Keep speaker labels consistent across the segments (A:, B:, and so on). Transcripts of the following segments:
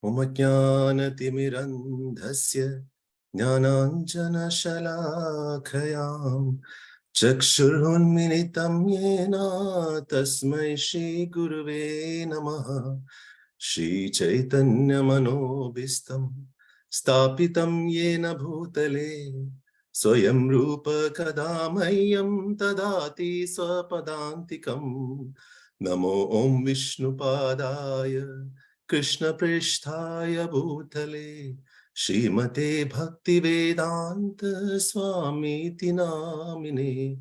A: उमज्ञानतिमिरन्धस्य ज्ञानाञ्जनशलाखयां चक्षुरुन्मिलितं येन तस्मै श्रीगुरुवे नमः। श्रीचैतन्यमनोभीष्टं स्थापितं येन भूतले स्वयं रूप कदा मह्यं ददाति स्वपदान्तिकम्। नमो ॐ विष्णुपादाय कृष्णपृष्ठाय भूतले श्रीमते भक्तिवेदांत स्वामीति नामिने।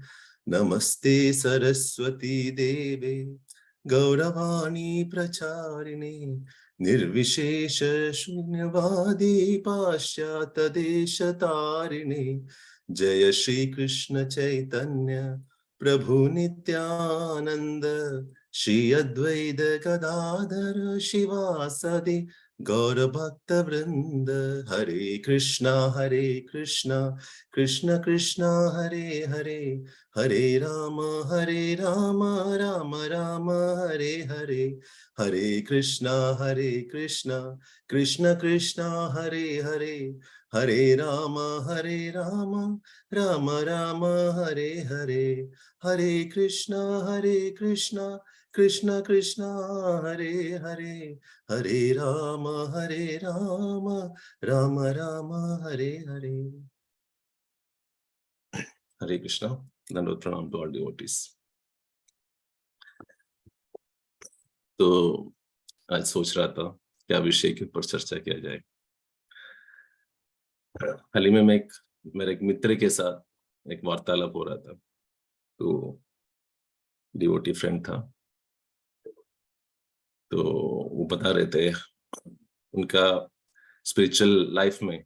A: नमस्ते सरस्वती देवे गौरवाणी प्रचारिणे निर्विशेष शून्यवादी पाश्चात्य देशतारिणे। जय श्री कृष्ण चैतन्य प्रभु नित्यानंद श्री अद्वैत गदाधर शिवासदि गौर भक्त वृंद। हरे कृष्णा कृष्ण कृष्ण हरे हरे, हरे राम राम राम हरे हरे। हरे कृष्णा कृष्ण कृष्ण हरे हरे, हरे राम राम राम हरे हरे। हरे कृष्णा कृष्ण कृष्ण हरे हरे, हरे राम राम राम हरे हरे। हरे कृष्णा। दंडवत प्रणाम टू ऑल डिवोटीज। तो आज सोच रहा था क्या विषय के ऊपर चर्चा किया जाए। हाल ही में मेरे एक मित्र के साथ एक वार्तालाप हो रहा था। तो डिवोटी फ्रेंड था, तो वो बता रहे थे उनका स्पिरिचुअल लाइफ में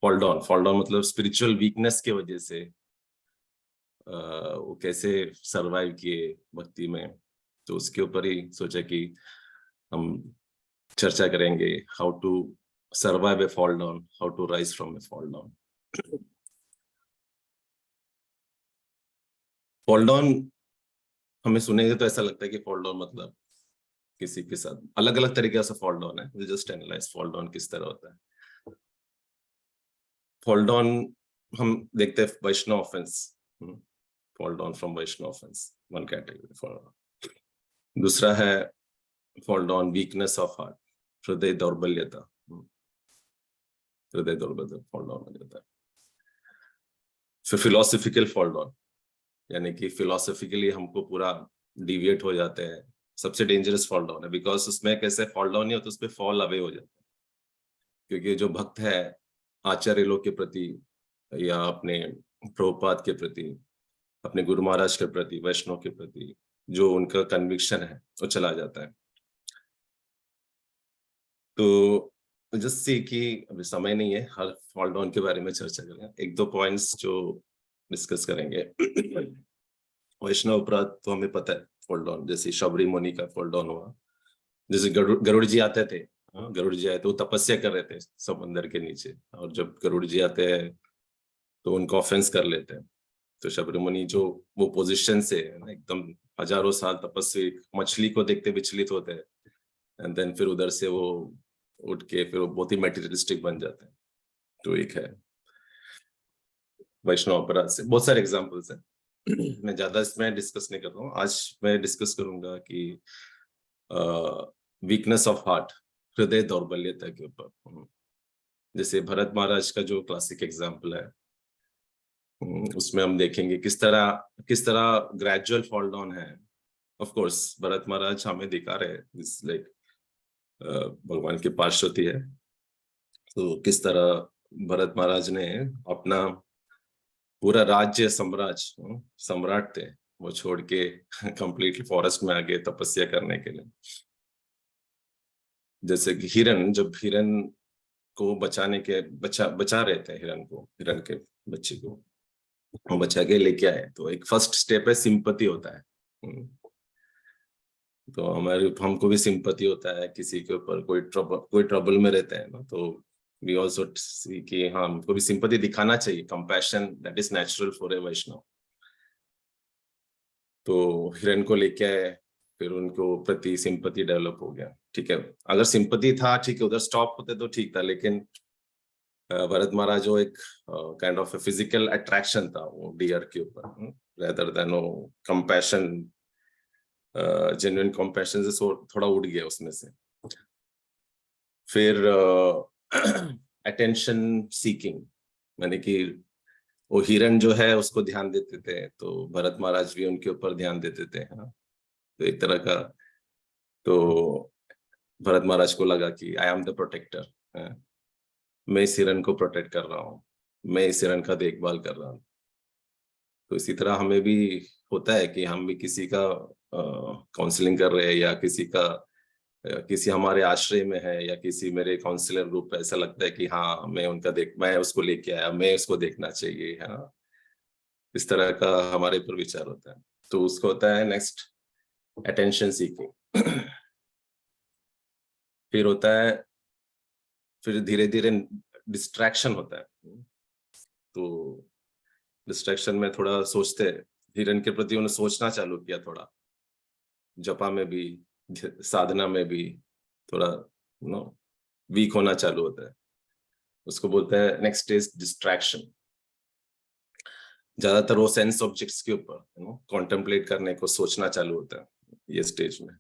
A: फॉल डाउन मतलब स्पिरिचुअल वीकनेस के वजह से वो कैसे सरवाइव किए भक्ति में। तो उसके ऊपर ही सोचा कि हम चर्चा करेंगे, how to survive a fall down, how to rise from a fall down. Fall down हमें सुनेंगे तो ऐसा लगता है कि फॉल डाउन मतलब किसी के साथ अलग अलग तरीके से फॉल डाउन है। Will just analyze fall down किस तरह होता है। फॉल डाउन हम देखते हैं Vaishnav offense, fall down from Vaishnav offense, one category fall down. दूसरा है fall down weakness of heart, हृदय दौर्बल्यता, हृदय दौर्बल्य फॉल डाउन हो जाता है। फिर फिलोसॉफिकल फॉल डाउन, यानी कि फिलोसॉफिकली हमको पूरा डिविएट हो जाते हैं। सबसे डेंजरस फॉल डाउन है, बिकॉज उसमें कैसे फॉल डाउन नहीं होता, उस पर फॉल अवे हो जाता है। क्योंकि जो भक्त है आचार्य लोग के प्रति या अपने प्रभुपाद के प्रति, अपने गुरु महाराज के प्रति, वैष्णव के प्रति जो उनका कन्विक्शन है वो चला जाता है। तो जस्ट सी कि अभी समय नहीं है हर फॉल डाउन के बारे में चर्चा करें। एक दो पॉइंट्स जो डिस्कस करेंगे। वैष्णव अपराध तो हमें पता है फॉल डाउन, जैसे शबरी मुनि का फॉल डाउन हुआ। जैसे गरुड़ जी आते थे, गरुड़ जी आए तो तपस्या कर रहे थे समंदर के नीचे, और जब गरुड़ जी आते हैं तो उनको ऑफेंस कर लेते हैं। तो शबरी मुनि जो वो पोजीशन से एकदम हजारों साल तपस्वी मछली को देखते विचलित होते हैं, एंड देन फिर उधर से वो उठ के फिर वो बहुत ही मेटीरियलिस्टिक बन जाते हैं। तो एक है वैष्णव अपराध से बहुत सारे एग्जांपल्स हैं। मैं ज्यादा इसमें डिस्कस नहीं कर रहा हूँ। आज मैं डिस्कस करूंगा कि वीकनेस ऑफ हार्ट, हृदय दौर्बल्यता के ऊपर। जैसे भरत महाराज का जो क्लासिक एग्जांपल है, उसमें हम देखेंगे किस तरह ग्रेजुअल फॉल डाउन है। ऑफ कोर्स भरत महाराज हमें दिखा रहे हैं लाइक भगवान की पार्षदी है। तो किस तरह भरत महाराज ने अपना पूरा राज्य सम्राट थे वो छोड़ के कंप्लीटली फॉरेस्ट में आ गए तपस्या करने के लिए। जैसे कि जब हिरन को बचा रहे थे, हिरन के बच्चे को वो बचा के लेके आए। तो एक फर्स्ट स्टेप है सिंपैथी होता है। तो हमको भी सिंपैथी होता है किसी के ऊपर कोई ट्रबल में रहते हैं ना, तो वी आल्सो सी कि हाँ हमको भी सिंपैथी दिखाना चाहिए। Compassion that is natural for a Vaishnav. तो हिरन को लेके आए फिर उनको प्रति सिंपैथी डेवलप हो गया। ठीक है, अगर सिंपैथी था ठीक है, उधर स्टॉप होते तो ठीक था, लेकिन भरत महाराज जो एक काइंड ऑफ फिजिकल अट्रैक्शन था वो डियर के ऊपर, रेदर देन वो कंपैशन, जेन्युइन कंपैशन से थोड़ा उड़ गया उसमें से। फिर अटेंशन सीकिंग, यानी कि वो हिरण जो है उसको ध्यान देते थे, तो भरत महाराज भी उनके ऊपर ध्यान देते थे। हाँ, तो एक तरह का, तो भरत महाराज को लगा कि आई एम द प्रोटेक्टर, मैं इस हिरण को प्रोटेक्ट कर रहा हूँ, मैं इस हिरण का देखभाल कर रहा हूँ। तो इसी तरह हमें भी होता है कि हम भी किसी का काउंसलिंग कर रहे हैं, या किसी का किसी हमारे आश्रय में है, या किसी मेरे काउंसलर ग्रुप पे ऐसा लगता है कि हाँ मैं उसको लेके आया, मैं उसको देखना चाहिए। हाँ, इस तरह का हमारे ऊपर विचार होता है। तो उसको होता है नेक्स्ट अटेंशन सीकिंग। फिर होता है, फिर धीरे धीरे डिस्ट्रैक्शन होता है। तो डिस्ट्रैक्शन में थोड़ा सोचते, हिरण के प्रति उन्हें सोचना चालू किया, थोड़ा जपा में भी, साधना में भी थोड़ा नो वीक होना चालू होता है। उसको बोलते हैं नेक्स्ट इज डिस्ट्रैक्शन। ज्यादातर वो सेंस ऑब्जेक्ट्स के ऊपर कॉन्टेम्पलेट करने को, सोचना चालू होता है ये स्टेज में।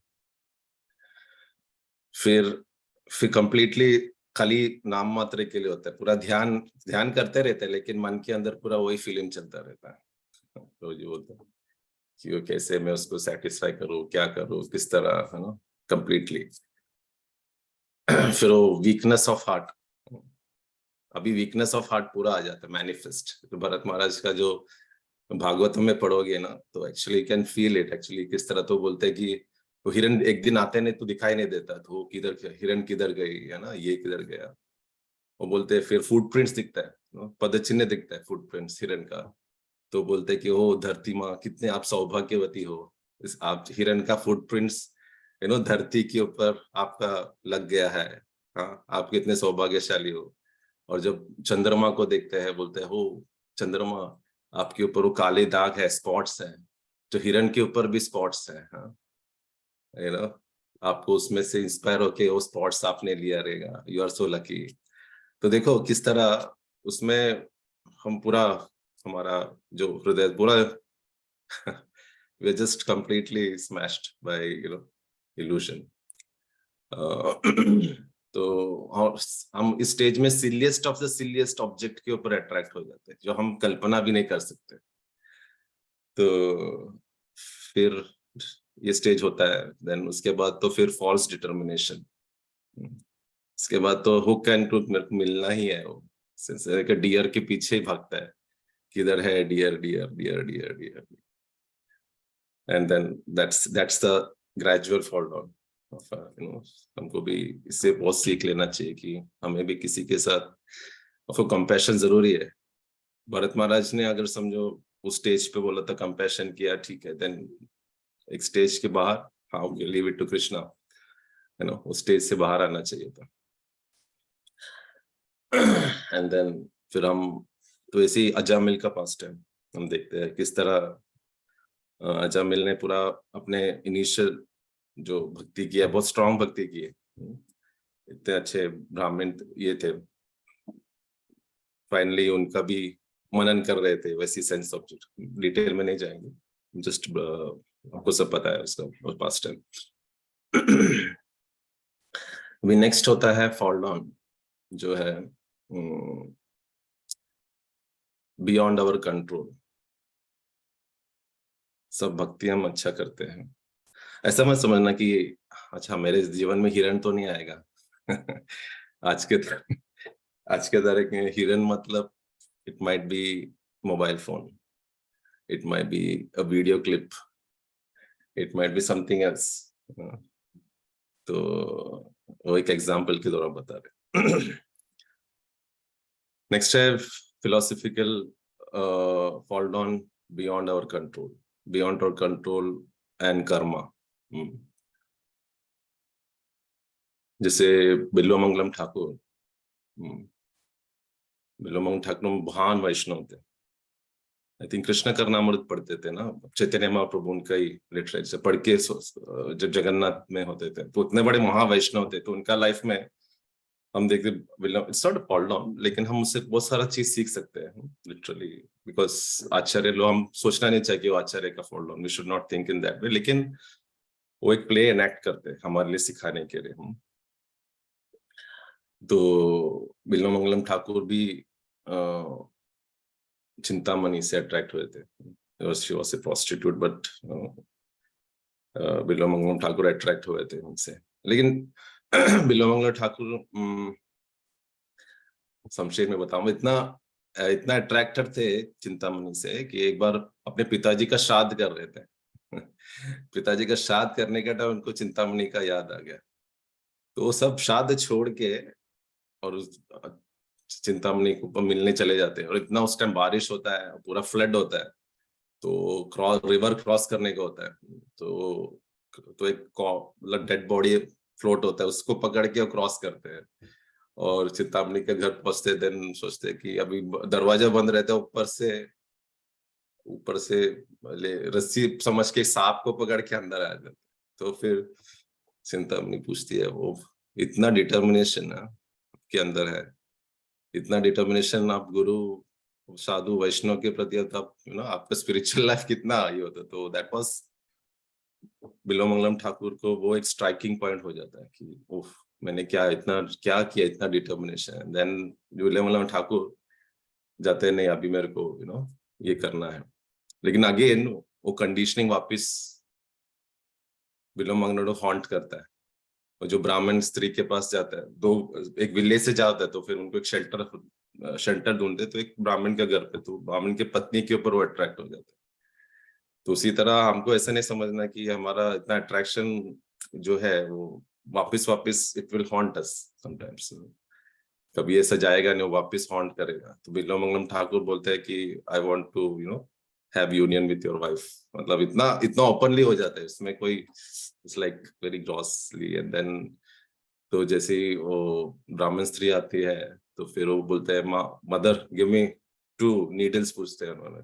A: फिर कंप्लीटली खाली नाम मात्र के लिए होता है, पूरा ध्यान ध्यान करते रहते हैं, लेकिन मन के अंदर पूरा वही फीलिंग चलता रहता है। तो ये बोलते हैं कि वो कैसे मैं उसको सेटिस्फाई करूँ, क्या करूँ, किस तरह, है ना, कंप्लीटली। फिर वो वीकनेस ऑफ हार्ट, अभी वीकनेस ऑफ हार्ट पूरा आ जाता है मैनिफेस्ट। तो भरत महाराज का जो भागवत में पढ़ोगे ना, तो actually can feel it actually किस तरह। तो बोलते हैं कि वो हिरण एक दिन आते नहीं तो दिखाई नहीं देता, तो वो किधर, हिरण किधर गई, है ना, ये किधर गया। वो बोलते हैं फिर फुटप्रिंट्स दिखता है, पद चिन्ह दिखता है फुटप्रिंट्स हिरण का। तो बोलते हैं कि ओ धरती माँ, कितने आप सौभाग्यवती हो, इस आप हिरण का फुटप्रिंट्स धरती के ऊपर आपका लग गया है। हाँ, आप कितने सौभाग्यशाली हो। और जब चंद्रमा को देखते हैं, बोलते हैं हो चंद्रमा, आपके ऊपर वो काले दाग है, स्पॉट्स है, तो हिरण के ऊपर भी स्पॉट्स है। हाँ, आपको उसमें से इंस्पायर होके वो स्पॉट्स आपने लिया रहेगा, यू आर सो लकी। तो देखो किस तरह उसमें हम पूरा, हमारा जो हृदय पूरा we are just completely smashed by illusion. तो और हम इस स्टेज में silliest of the silliest object के ऊपर अट्रैक्ट हो जाते हैं, जो हम कल्पना भी नहीं कर सकते। तो फिर ये स्टेज होता है, देन उसके बाद तो फिर फॉल्स डिटर्मिनेशन। इसके बाद तो हुक एंड क्रूक मेरे को मिलना ही है, वो डियर के पीछे ही भागता है, किधर है dear, dear dear dear dear. And then that's the gradual fall down. हमको भी इससे बहुत सीख लेना चाहिए कि हमें भी किसी के साथ कंपैशन जरूरी है। भरत महाराज ने अगर समझो उस स्टेज पे बोला था, कंपैशन किया, ठीक है, देन एक स्टेज के बाहर, how leave it to Krishna, है ना, उस स्टेज से बाहर आना चाहिए था। एंड देन फिर हम तो ऐसे ही अजामिल का पास्ट है, हम देखते हैं किस तरह अजामिल ने पूरा अपने इनिशियल जो भक्ति की है, बहुत स्ट्रांग भक्ति की है, इतने अच्छे ब्राह्मण ये थे, फाइनली उनका भी मनन कर रहे थे वैसी सेंस ऑब्जेक्ट। डिटेल में नहीं जाएंगे, जस्ट आपको सब पता है उसका पास्ट टाइम। अभी नेक्स्ट होता है फॉल डाउन, जो है बियॉन्ड आवर कंट्रोल। सब भक्ति हम अच्छा करते हैं, ऐसा मत समझना कि अच्छा मेरे जीवन में हिरण तो नहीं आएगा। आज के आज के तरह के हिरण मतलब it might be mobile phone, it might be a video clip, it might be something else. तो वो एक एग्जांपल के दौरान बता रहे। नेक्स्ट है philosophical fall down beyond our control, beyond our control and karma. जैसे बिल्वमंगलम ठाकुर, बिल्वमंगलम ठाकुर महान वैष्णव थे, आई थिंक कृष्ण करनामृत पढ़ते थे ना, चैतन्य महाप्रभु उनका ही लिटरेचर पढ़ के जब जगन्नाथ में होते थे तो उतने बड़े महावैष्णव थे, तो उनका लाइफ में हम देखते, इट्स नॉट फॉल डाउन, लेकिन हम उससे बहुत सारा चीज सीख सकते हैं लिटरली, बिकॉज आचार्य लोग, हम सोचना नहीं चाहिए कि वो आचार्य का fall down, we should not think in that way, लेकिन वो एक प्ले एनेक्ट करते हैं हमारे लिए सिखाने के लिए। हम तो बिल्व ठाकुर भी चिंतामणि से अट्रैक्ट हुए थे, she was a prostitute, but Bilva Thakur attract हुए थे उनसे। लेकिन बिल्व ठाकुर शमशेर में बताऊं, इतना अट्रैक्टेड थे चिंतामणि से कि एक बार अपने पिताजी का श्राद्ध कर रहे थे पिताजी का श्राद्ध करने का टाइम उनको चिंतामणि का याद आ गया, तो वो सब श्राद्ध छोड़ के और उस चिंतामणि को मिलने चले जाते हैं। और इतना उस टाइम बारिश होता है, पूरा फ्लड होता है, तो रिवर क्रॉस करने का होता है, तो एक मतलब डेड बॉडी फ्लोट होता है, उसको पकड़ के क्रॉस करते हैं। और चिंतामणि के घर पहुंचते देन सोचते कि अभी दरवाजा बंद रहता है, ऊपर से रस्सी समझ के सांप को पकड़ के अंदर आ जाते। तो फिर चिंतामणि पूछती है, वो इतना डिटर्मिनेशन के अंदर है, इतना डिटर्मिनेशन आप गुरु साधु वैष्णव के प्रति, आप आपका स्पिरिचुअल लाइफ कितना ये होता। तो दैट वाज बिल्व ठाकुर को वो एक स्ट्राइकिंग पॉइंट हो जाता है कि उफ, मैंने क्या किया, इतना डिटर्मिनेशन। देन बिल्व ठाकुर जाते हैं, नहीं अभी मेरे को ये करना है। लेकिन अगेन वो कंडीशनिंग वापस बिल्व हॉन्ट करता है। और जो ब्राह्मण स्त्री के पास जाता है, एक विलेज से जाता है, तो फिर उनको एक शेल्टर ढूंढते, तो एक ब्राह्मण के घर पे, तो ब्राह्मण के पत्नी के ऊपर वो अट्रैक्ट हो जाता है। तो उसी तरह हमको ऐसा नहीं समझना कि हमारा इतना अट्रैक्शन जो है वो वापस it will haunt us sometimes, कभी ऐसा जाएगा नहीं, वो वापस हॉन्ट करेगा। तो बिल्व ठाकुर बोलते हैं कि I want to have union with your wife, मतलब इतना ओपनली हो जाता है उसमें, कोई it's like very grossly. And then तो जैसे ही वो ब्राह्मण स्त्री आती है, तो फिर वो बोलते हैं, मदर गिव मी 2 नीडल्स, पूछते हैं उन्होंने,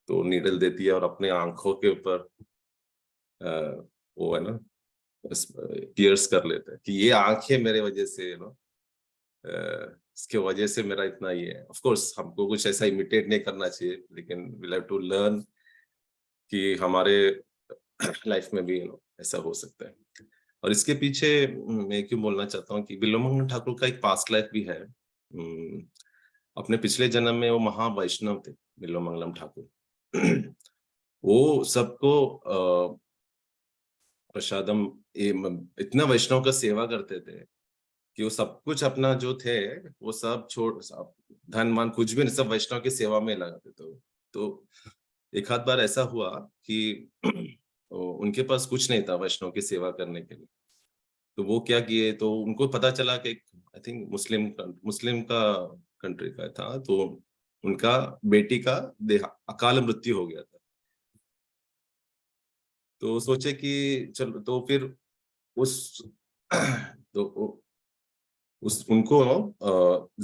A: तो नीडल देती है और अपने आंखों के ऊपर वो है ना पियर्स कर लेते हैं कि ये आंखें मेरे वजह से इसके वजह से मेरा इतना ये है। ऑफ कोर्स हमको कुछ ऐसा इमिटेट नहीं करना चाहिए, लेकिन वी हैव टू लर्न कि हमारे लाइफ में भी ऐसा हो सकता है। और इसके पीछे मैं क्यों बोलना चाहता हूँ कि बिल्व ठाकुर का एक पास्ट लाइफ भी है। अपने पिछले जन्म में वो महावैष्णव थे बिल्व ठाकुर वो सबको प्रसादम इतना वैष्णव का सेवा करते थे कि वो सब कुछ अपना जो थे वो सब छोड़, धन मान कुछ भी नहीं, सब वैष्णव की सेवा में लगाते थे। तो एक आध बार ऐसा हुआ कि उनके पास कुछ नहीं था वैष्णव की सेवा करने के लिए। तो वो क्या किए, तो उनको पता चला कि आई थिंक मुस्लिम का कंट्री का था, तो उनका बेटी का अकाल मृत्यु हो गया था। तो सोचे कि चलो, तो फिर उस तो उनको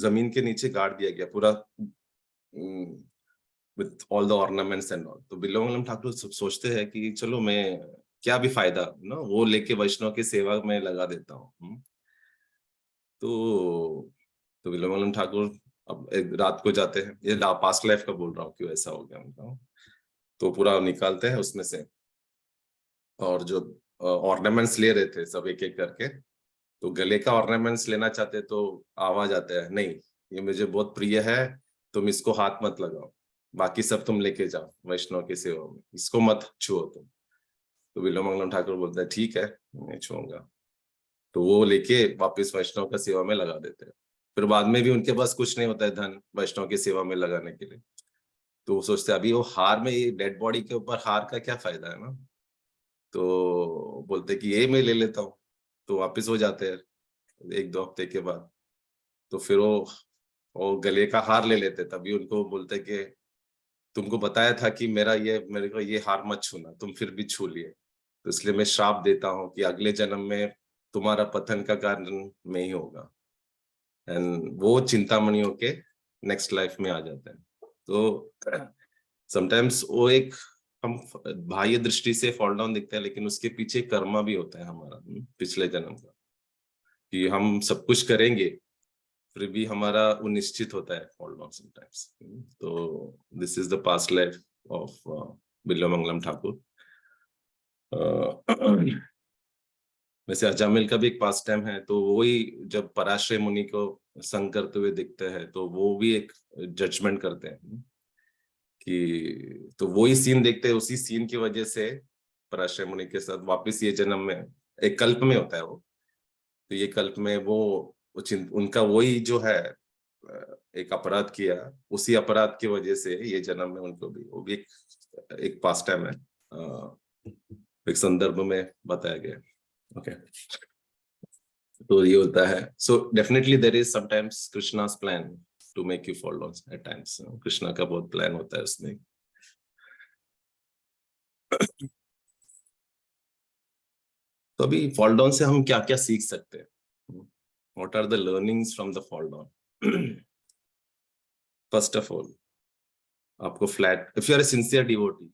A: जमीन के नीचे गाड़ दिया गया पूरा, with all the ornaments and all. तो बिल्व ठाकुर सोचते हैं कि चलो मैं क्या भी फायदा वो लेके वैष्णव की सेवा में लगा देता हूँ। तो बिल्व ठाकुर अब एक रात को जाते हैं, ये पास्ट लाइफ का बोल रहा हूँ क्यों ऐसा हो गया उनका। तो पूरा निकालते हैं उसमें से, और जो ऑर्नामेंट्स ले रहे थे सब एक एक करके, तो गले का ऑर्नामेंट्स लेना चाहते तो आवाज आता है, नहीं ये मुझे बहुत प्रिय है, तुम इसको हाथ मत लगाओ, बाकी सब तुम लेके जाओ वैष्णव की सेवा में, इसको मत छुओ तुम। तो बिल्व ठाकुर बोलता है ठीक है मैं छूऊंगा। तो वो लेके वापस वैष्णव का सेवा में लगा देते हैं। फिर बाद में भी उनके पास कुछ नहीं होता है धन वैष्णव की सेवा में लगाने के लिए। तो वो सोचते हैं अभी वो हार में, ये डेड बॉडी के ऊपर हार का क्या फायदा है ना। तो बोलते कि ये मैं ले लेता हूँ। तो वापस हो जाते हैं 1-2 हफ्ते के बाद। तो फिर वो गले का हार ले लेते, तभी उनको बोलते कि तुमको बताया था कि मेरे को ये हार मत छूना, तुम फिर भी छू लिए, तो इसलिए मैं श्राप देता हूँ कि अगले जन्म में तुम्हारा पतन का कारण मैं ही होगा। एंड वो चिंतामणि होके नेक्स्ट लाइफ में आ जाता है। तो समटाइम्स वो एक हम बाह्य दृष्टि से फॉल डाउन दिखता है, लेकिन उसके पीछे कर्मा भी होता है हमारा पिछले जन्म का, कि हम सब कुछ करेंगे फिर भी हमारा वो निश्चित होता है फॉल डाउन समटाइम्स। तो this is the past life of Bilvamangalam Thakur. वैसे अजामिल का भी एक पास टाइम है, तो वही जब पराशय मुनि को संग करते हुए दिखते हैं तो वो भी एक जजमेंट करते हैं कि, तो वही सीन देखते हैं, उसी सीन की वजह से पराशय मुनि के साथ वापस ये जन्म में एक कल्प में होता है वो, तो ये कल्प में वो उनका वही जो है एक अपराध किया, उसी अपराध की वजह से ये जन्म में उनको भी वो भी एक पास टाइम है, एक संदर्भ में बताया गया। ओके, तो ये होता है। So definitely there is sometimes Krishna's plan to make you fall down at times. Krishna का बहुत प्लान होता है उसमें। तो अभी फॉल डाउन से हम क्या क्या सीख सकते हैं? What are the learnings from the fall down? First of all, आपको flat, if you are a sincere devotee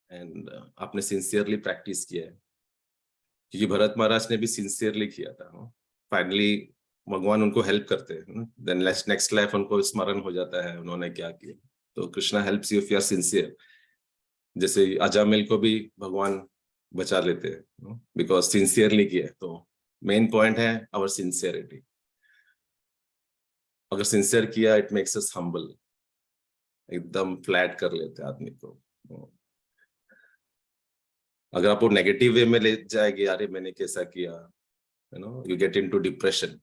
A: and आपने सिंसियरली प्रैक्टिस किया है, क्योंकि भरत महाराज ने भी सिंसियरली किया था, फाइनली भगवान उनको हेल्प करते हैं, देन नेक्स्ट लाइफ उनको स्मरण हो जाता है उन्होंने क्या किया। तो Krishna helps you if you are sincere. जैसे अजामिल को भी भगवान बचा लेते हैं बिकॉज सिंसियरली किया। तो मेन पॉइंट है आवर सिंसियरिटी। अगर सिंसियर किया इट मेक्स अस हम्बल, एकदम फ्लैट कर लेते हैं आदमी को। अगर आप वो नेगेटिव वे में ले जाएंगे, अरे मैंने कैसा किया, you get into depression,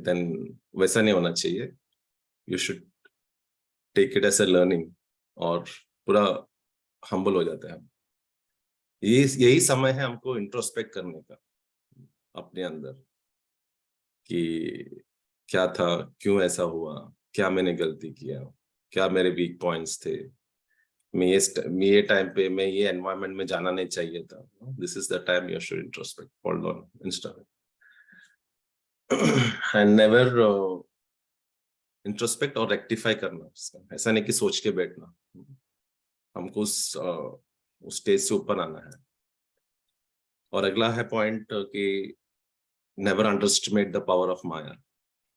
A: then वैसा नहीं होना चाहिए। You should take it as a learning और पूरा हम्बल हो जाता है। यही समय है हमको इंट्रोस्पेक्ट करने का अपने अंदर, कि क्या था, क्यों ऐसा हुआ, क्या मैंने गलती किया, क्या मेरे वीक पॉइंट्स थे, मैं ये टाइम पे मैं ये एनवायरनमेंट में जाना नहीं चाहिए था। This is the time you should introspect, hold on Insta and never introspect और रेक्टिफाई करना। ऐसा नहीं कि सोच के बैठना, हमको उस स्टेज से ऊपर आना है। और अगला है पॉइंट कि never underestimate the power of maya.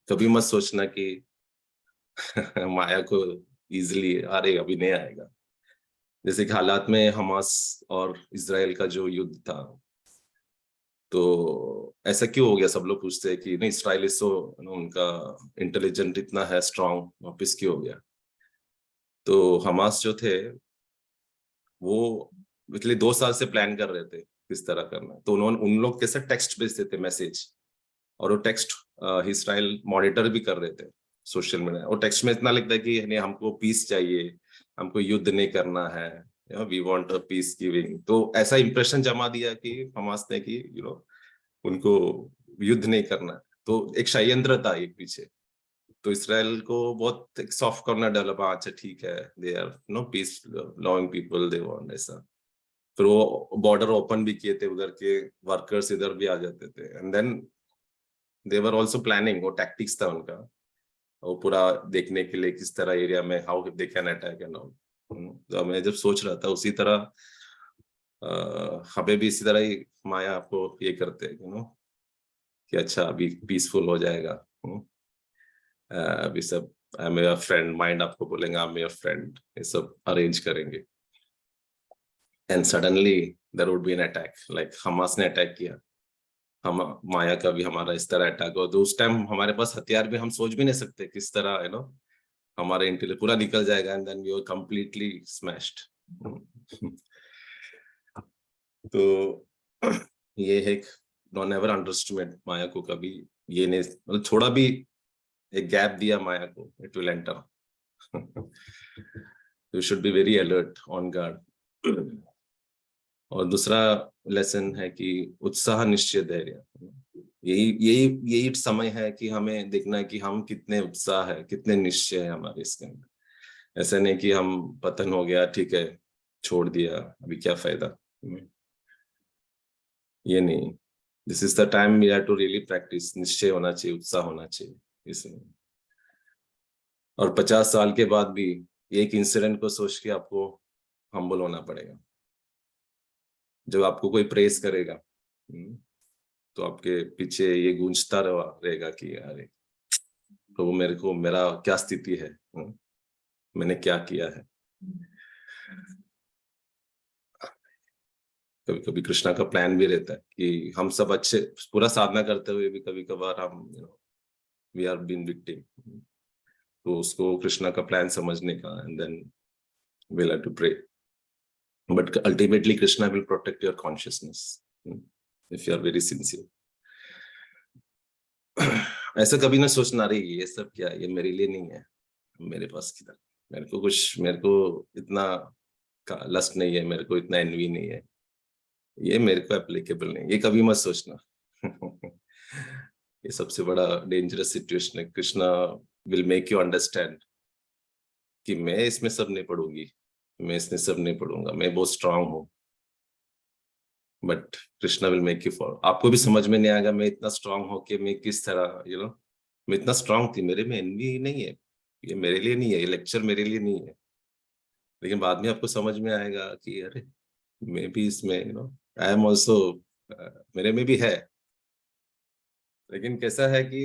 A: कभी मत सोचना कि माया को इजिली अरे अभी नहीं आएगा। जैसे कि हालात में हमास और इजराइल का जो युद्ध था, तो ऐसा क्यों हो गया? सब लोग पूछते हैं कि नहीं इसराइलिस तो उनका इंटेलिजेंट इतना है स्ट्रांग, वापिस क्यों हो गया? तो हमास जो थे वो पिछले 2 साल से प्लान कर रहे थे किस तरह करना है। तो उन्होंने उन लोग कैसे टेक्स्ट भेजते थे मैसेज, और वो टेक्स्ट इसराइल मॉनिटर भी कर रहे थे सोशल मीडिया। और टेक्स्ट में इतना लिखता है कि नहीं हमको पीस चाहिए, हमको युद्ध नहीं करना है, we want a peace giving. तो ऐसा इंप्रेशन जमा दिया कि हमास ने कि उनको युद्ध नहीं करना है। तो एक षड्यंत्र था एक पीछे। तो इसराइल को बहुत एक सॉफ्ट कॉर्नर डेवलप, अच्छा ठीक है, they are peace loving people, they want ऐसा। फिर वो बॉर्डर ओपन भी किए थे, उधर के वर्कर्स इधर भी आ जाते थे। And then they were also planning, वो टैक्टिक्स था उनका, वो पूरा देखने के लिए किस तरह एरिया में how they can attack and all. तो मैं जब सोच रहा था उसी तरह हमें भी इसी तरह ही माया आपको ये करते हैं कि अच्छा अभी पीसफुल हो जाएगा। अभी सब I am your friend, mind आपको बोलेंगे आई एम योर फ्रेंड, ये सब अरेंज करेंगे। And suddenly there would be an attack, like Hamas ने अटैक किया, हम माया का भी हमारा इस तरह अटैक हो। तो उस टाइम हमारे पास हथियार भी, हम सोच भी नहीं सकते किस तरह हमारे इंटेलिजेंस पूरा निकल जाएगा and then we are completely smashed. तो ये है, डोंट नेवर अंडरएस्टिमेट माया को कभी। ये नहीं, मतलब थोड़ा भी एक गैप दिया माया को, it will enter. You should be very alert, on guard. और दूसरा लेसन है कि उत्साह निश्चय धैर्य। यही यही यही समय है कि हमें देखना है कि हम कितने उत्साह है, कितने निश्चय है हमारे इसके अंदर। ऐसा नहीं कि हम पतन हो गया ठीक है छोड़ दिया अभी क्या फायदा, ये नहीं। This is the time we have to really practise. निश्चय होना चाहिए, उत्साह होना चाहिए इसमें। और 50 साल के बाद भी एक इंसिडेंट को सोच के आपको हम्बल होना पड़ेगा। जब आपको कोई प्रेज करेगा, तो आपके पीछे ये गूंजता रहेगा कि अरे प्रभु, मेरे को मेरा क्या स्थिति है, मैंने क्या किया है। कभी कभी कृष्णा का प्लान भी रहता है कि हम सब अच्छे पूरा साधना करते हुए भी कभी कभार हम वी आर बीन विक्टिम, तो उसको कृष्णा का प्लान समझने का, and then we'll have to pray, but ultimately Krishna will protect your consciousness, if you are very sincere. ऐसा कभी ना सोचना रही ये सब क्या, ये मेरे लिए नहीं है, मेरे पास किधर, मेरे को इतना लस्ट नहीं है, मेरे को इतना एनवी नहीं है, ये मेरे को एप्लीकेबल नहीं, ये कभी मत सोचना। ये सबसे बड़ा डेंजरस सिचुएशन है। Krishna will make you understand कि मैं इसमें सब नहीं पढ़ूंगी, मैं इसमें सब नहीं पढ़ूंगा, मैं बहुत स्ट्रांग हूँ, but Krishna will make you fall. आपको भी समझ में नहीं आएगा मैं इतना स्ट्रांग हो के मैं किस तरह मैं इतना स्ट्रांग थी, मेरे में एनवी नहीं है, ये मेरे लिए नहीं है, ये लेक्चर मेरे लिए नहीं है। लेकिन बाद में आपको समझ में आएगा कि अरे मैं भी इसमें आई एम ऑल्सो, मेरे में भी है। लेकिन कैसा है कि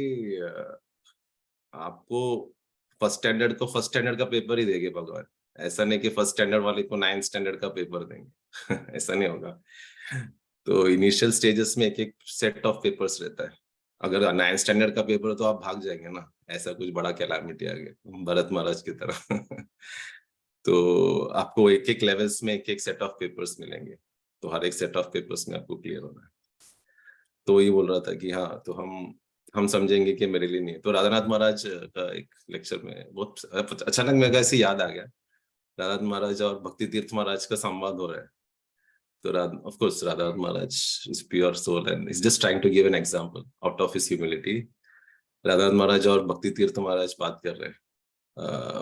A: आपको फर्स्ट स्टैंडर्ड का पेपर ही देंगे भगवान, ऐसा नहीं कि फर्स्ट स्टैंडर्ड वाले को 9th स्टैंडर्ड का पेपर देंगे। ऐसा नहीं होगा। तो इनिशियल स्टेजेस में एक एक सेट ऑफ पेपर्स रहता है। अगर 9th स्टैंडर्ड का पेपर हो तो आप भाग जाएंगे ना, ऐसा कुछ बड़ा कैलामिटी आ गया भरत महाराज की तरह। तो आपको एक एक लेवल्स में एक एक सेट ऑफ पेपर्स मिलेंगे, तो हर एक सेट ऑफ पेपर्स में आपको क्लियर होना है। तो ये बोल रहा था कि हाँ, तो हम समझेंगे कि मेरे लिए नहीं है। तो राधानाथ महाराज का एक लेक्चर में बहुत अचानक मेरे को ऐसे याद आ गया, राधानाथ महाराज और भक्ति तीर्थ महाराज का संवाद हो रहा है। तो of course Radhanath Maharaj is pure soul and is just trying to give an example out of his humility. Radhanath Maharaj और भक्ति तीर्थ महाराज बात कर रहे हैं।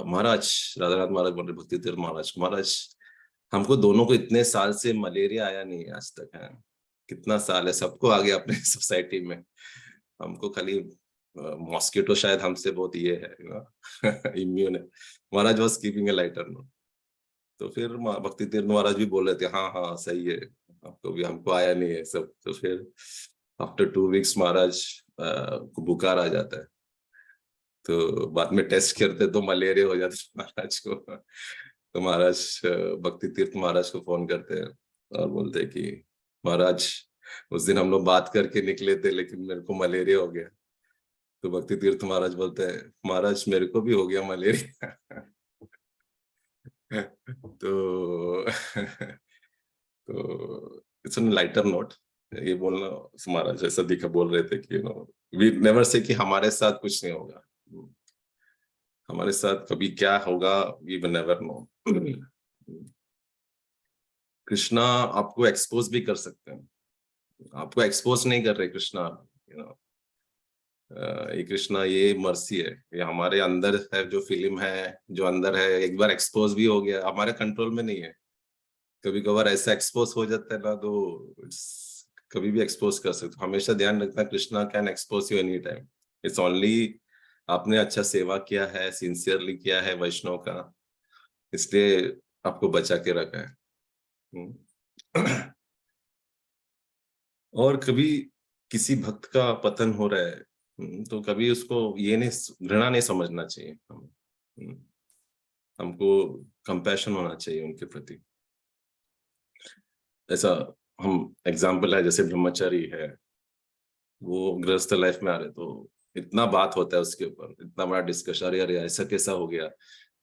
A: महाराज, राधानाथ महाराज बोल रहे भक्ति तीर्थ महाराज, महाराज हमको दोनों को इतने साल से मलेरिया आया नहीं है आज तक है। कितना साल है, सबको आ गया अपने सोसाइटी में, हमको खाली मॉस्किटो शायद हमसे बहुत ये है इम्यून है। Maharaj was keeping a lighter note. तो फिर भक्ति तीर्थ महाराज भी बोल रहे थे हाँ हाँ सही है, आपको भी, हमको आया नहीं है सब। तो फिर आफ्टर 2 weeks महाराज को बुखार आ जाता है, तो बाद में टेस्ट करते तो मलेरिया हो जाता है महाराज को। तो महाराज भक्ति तीर्थ महाराज को फोन करते हैं और बोलते हैं कि महाराज उस दिन हम लोग बात करके निकले थे लेकिन मेरे को मलेरिया हो गया। तो भक्ति तीर्थ महाराज बोलते हैं महाराज मेरे को भी हो गया मलेरिया। तो तो इट्स ऑन लाइटर नोट, ये बोलना महाराज ऐसा दिखा बोल रहे थे कि वी नेवर से कि हमारे साथ कुछ नहीं होगा, हमारे साथ कभी क्या होगा we will never know. Krishna आपको एक्सपोज भी कर सकते हैं, आपको एक्सपोज नहीं कर रहे कृष्णा, ये कृष्णा ये मर्सी है, ये हमारे अंदर है, जो फिल्म है जो अंदर है एक बार एक्सपोज भी हो गया, हमारे कंट्रोल में नहीं है। कभी कभार ऐसा एक्सपोज हो जाता है ना, तो कभी भी एक्सपोज कर सकते। हमेशा ध्यान रखना Krishna can expose you any time. It's only आपने अच्छा सेवा किया है, सिंसियरली किया है वैष्णव का, इसलिए आपको बचा के रखा है। और कभी किसी भक्त का पतन हो रहा है, तो कभी उसको ये नहीं, घृणा नहीं समझना चाहिए। हमको कंपैशन होना चाहिए उनके प्रति। ऐसा हम एग्जाम्पल है, जैसे ब्रह्मचारी है, वो गृहस्थ लाइफ में आ रहे तो इतना बात होता है उसके ऊपर, इतना बड़ा डिस्कशन, अरे अरे ऐसा कैसा हो गया,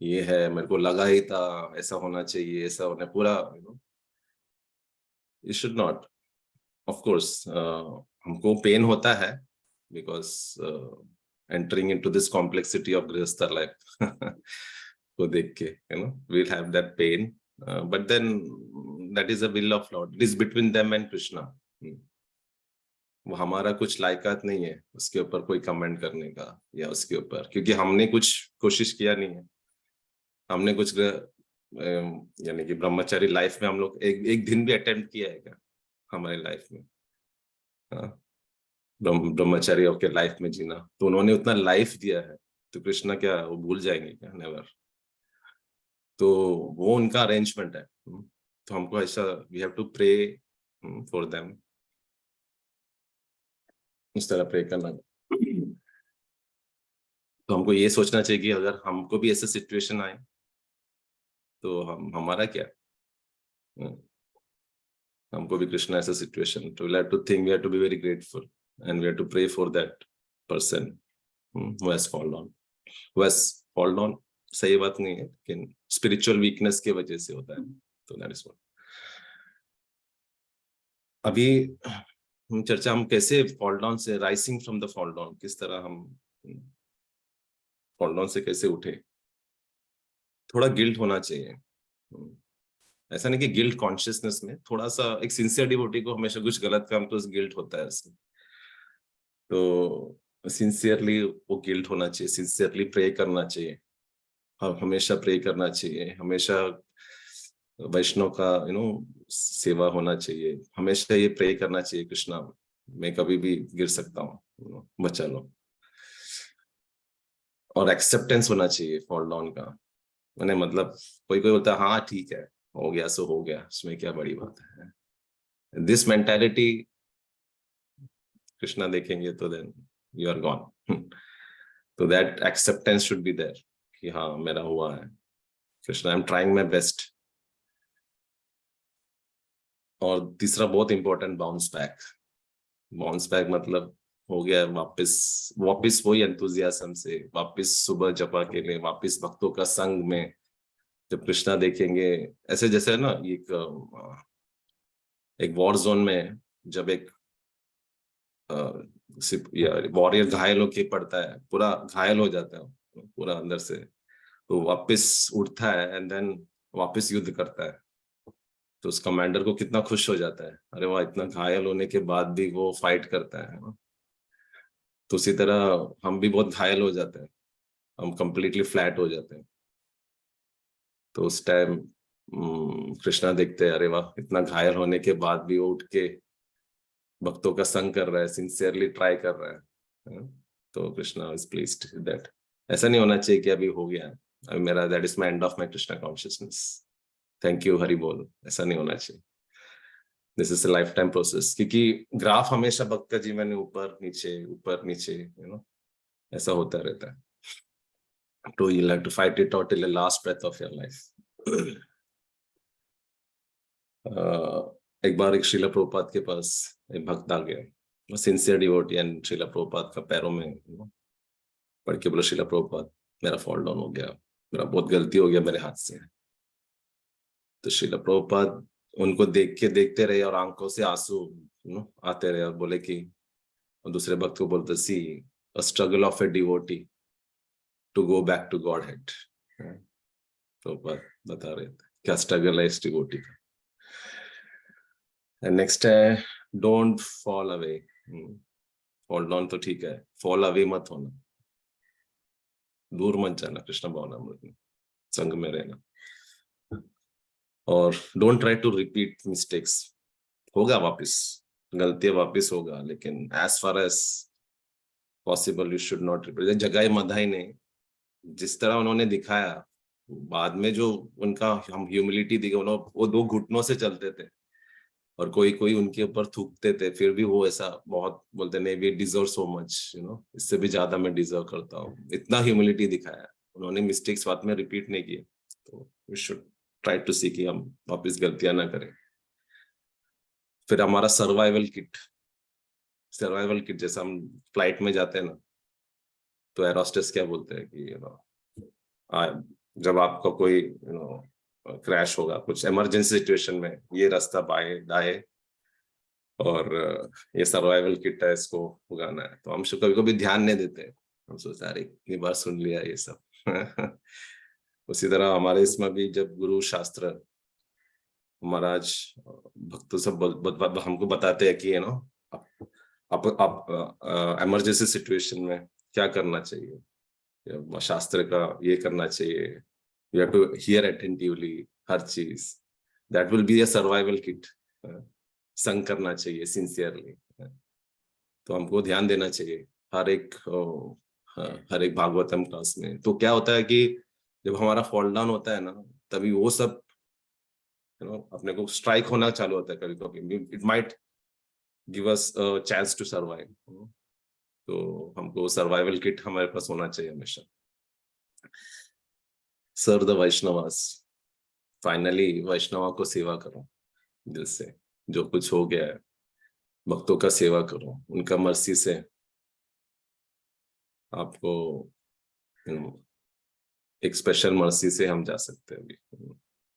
A: ये है मेरे को लगा ही था ऐसा होना चाहिए, ऐसा होना पूरा, you should not. Of course हमको पेन होता है because entering into this complexity of गृहस्थ लाइफ को देख के we'll have that pain, but then that is a will of Lord, it is between them and Krishna। वो हमारा कुछ लायकात नहीं है उसके ऊपर कोई कमेंट करने का या उसके ऊपर, क्योंकि हमने कुछ कोशिश किया नहीं है, हमने कुछ यानी कि ब्रह्मचारी लाइफ में हम लोग एक दिन भी अटेम्प्ट किया है क्या हमारी लाइफ में? ब्रह्मचारी होकर लाइफ में जीना, तो उन्होंने उतना लाइफ दिया है, तो कृष्णा क्या वो भूल जाएंगे क्या? नेवर। तो वो उनका अरेंजमेंट है। तो हमको ऐसा we have to pray for them, इस तरह प्रे करना। तो हमको ये सोचना चाहिए कि अगर हमको भी ऐसा सिचुएशन आए तो हम हमारा क्या, हम्म, हमको भी कृष्णा ऐसा सिचुएशन, तो we have to think, we have to be very grateful and we have to pray for that person who has fallen on, who has fallen on, सही बात नहीं है लेकिन स्पिरिचुअल वीकनेस की वजह से होता है। तो दैट इज व्हाट अभी हम चर्चा, हम कैसे फॉल डाउन से, rising from the fall down, किस तरह हम फॉल डाउन से कैसे उठे। थोड़ा गिल्ट होना चाहिए। ऐसा नहीं कि गिल्ट कॉन्शियसनेस में, थोड़ा सा एक सिंसियर डिवोटी को हमेशा कुछ गलत काम तो गिल्ट होता है उसमें, तो सिंसियरली वो गिल्ट होना चाहिए, सिंसियरली प्रे करना चाहिए, हमेशा प्रे करना चाहिए, हमेशा वैष्णव का सेवा होना चाहिए, हमेशा ये प्रे करना चाहिए, कृष्णा मैं कभी भी गिर सकता हूँ, बचा लो। और एक्सेप्टेंस होना चाहिए फॉल डाउन का, मैंने मतलब कोई कोई बोलता है हाँ ठीक है, हो गया सो हो गया, इसमें क्या बड़ी बात है। दिस मेंटालिटी कृष्णा देखेंगे तो देन यू आर गॉन। तो that acceptance should be there कि हाँ मेरा हुआ है, Krishna I am trying my best. और तीसरा बहुत important, bounce back. Bounce back मतलब हो गया वापस, वापस वही एंथुजियाज्म से, वापस सुबह जपा के लिए, वापस भक्तों का संग में जब कृष्णा देखेंगे। ऐसे जैसे ना एक वॉर जोन में जब एक वॉरियर घायल होके पड़ता है, पूरा घायल हो जाता है पूरा अंदर से, तो वापस उठता है एंड देन वापस युद्ध करता है, तो उस कमांडर को कितना खुश हो जाता है, अरे वाह इतना घायल होने के बाद भी वो फाइट करता है ना? तो उसी तरह हम भी बहुत घायल हो जाते हैं, हम कंप्लीटली फ्लैट हो जाते हैं, तो उस टाइम कृष्णा देखते हैं, अरे वाह इतना घायल होने के बाद भी वो उठ के भक्तों का संग कर रहा है, सिंसियरली ट्राई कर रहा है। तो कृष्णा इज प्लीज्ड दैट। ऐसा नहीं होना चाहिए कि अभी हो गया, अभी मेरा that is my end of my Krishna consciousness, thank you Hari बोल, ऐसा नहीं होना चाहिए। This is a life time process, क्योंकि ग्राफ हमेशा भक्त का जीवन में ऊपर नीचे ऐसा होता रहता है। तो you have to fight it out till the last breath of your life. एक बार एक श्रीला प्रभुपाद के पास एक भक्त आ गया, sincere devotee, and Srila Prabhupada का पैरों में पढ़ के बोला, श्रीला प्रभुपाद मेरा फॉल डाउन हो गया, मेरा बहुत गलती हो गया मेरे हाथ से। तो श्रीला प्रभुपाद उनको देख के देखते रहे और आंखों से आंसू आते रहे और बोले कि, और दूसरे भक्त को बोलते, see a struggle of a devotee to go back to Godhead. Prabhupada बता रहे थे क्या स्ट्रगल है इस डिवोटी का। नेक्स्ट है don't fall away. Fall down तो ठीक है, फॉल अवे मत होना, दूर मत जाना कृष्ण भावनामृत में, संग में रहना। और don't try to repeat mistakes, होगा वापस, गलतियां वापस होगा, लेकिन as far as possible you should not repeat. Jagai Madhai ने जिस तरह उन्होंने दिखाया, बाद में जो उनका हम ह्यूमिलिटी दिखे, वो दो घुटनों से चलते थे और कोई कोई उनके ऊपर थूकते थे, फिर भी वो ऐसा बहुत बोलते नहीं वी डिजर्व सो मच, इससे भी ज्यादा मैं डिजर्व करता हूँ, इतना ह्यूमिलिटी दिखाया उन्होंने, मिस्टेक्स बाद में रिपीट नहीं किए। तो वी शुड ट्राई टू सी कि हम वापस गलतियां ना करें। फिर हमारा सर्वाइवल किट जैसा, हम फ्लाइट में जाते हैं ना, तो एयर होस्टेस क्या बोलते हैं कि जब आपका कोई क्रैश होगा, कुछ इमरजेंसी सिचुएशन में, ये रास्ता बाएं दाएं और ये सर्वाइवल किट है, इसको उगाना है। तो हम कभी कभी ध्यान नहीं देते, हम सोचते अरे इतनी बार सुन लिया ये सब। उसी तरह हमारे इसमें भी जब गुरु शास्त्र महाराज भक्तों सब हमको बताते हैं कि आप इमरजेंसी सिचुएशन में क्या करना चाहिए, शास्त्र का ये करना चाहिए, you have to hear attentively हर चीज, that will be a survival kit. संग करना चाहिए सिंसियरली, तो हमको ध्यान देना चाहिए हर एक भागवतम क्लास में। तो क्या होता है कि जब हमारा फॉल डाउन होता है ना, तभी वो सब अपने को स्ट्राइक होना चालू होता है कभी कभी. It might give us a chance to survive. तो हमको सर्वाइवल किट हमारे पास होना चाहिए हमेशा. Serve the Vaishnavas, finally Vaishnava को सेवा करो दिल से. जो कुछ हो गया है भक्तों का सेवा करो, उनका मर्सी से आपको एक स्पेशल मर्सी से हम जा सकते हैं. अभी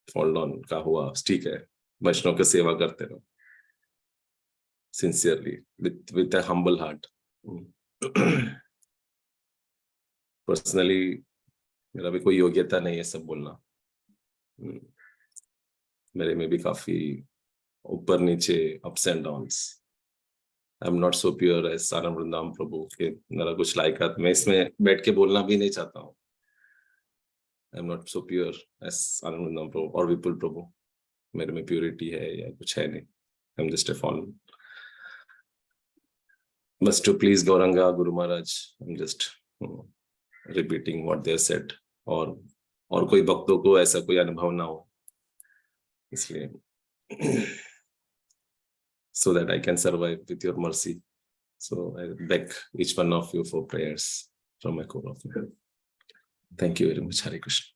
A: फॉल डाउन का हुआ, ठीक है, वैष्णव की सेवा करते रहो sincerely with a humble heart. Personally मेरा भी कोई योग्यता नहीं है सब बोलना. मेरे में भी काफी ऊपर नीचे, ups and downs. I am not so pure as Anand Vrindavan Prabhu के. मेरा कुछ लायकात मैं इसमें बैठ के बोलना भी नहीं चाहता हूँ. I am not so pure as Anand Vrindavan Prabhu और विपुल प्रभु. मेरे में प्योरिटी है या कुछ है नहीं. I am just a fall. बस to please Gauranga Guru Maharaj, I am just repeating what they said. और कोई भक्तों को ऐसा कोई अनुभव ना हो, इसलिए so that I can survive with your mercy. So I beg each one of you for prayers from my core of my heart. Thank you very much. Hare Krishna.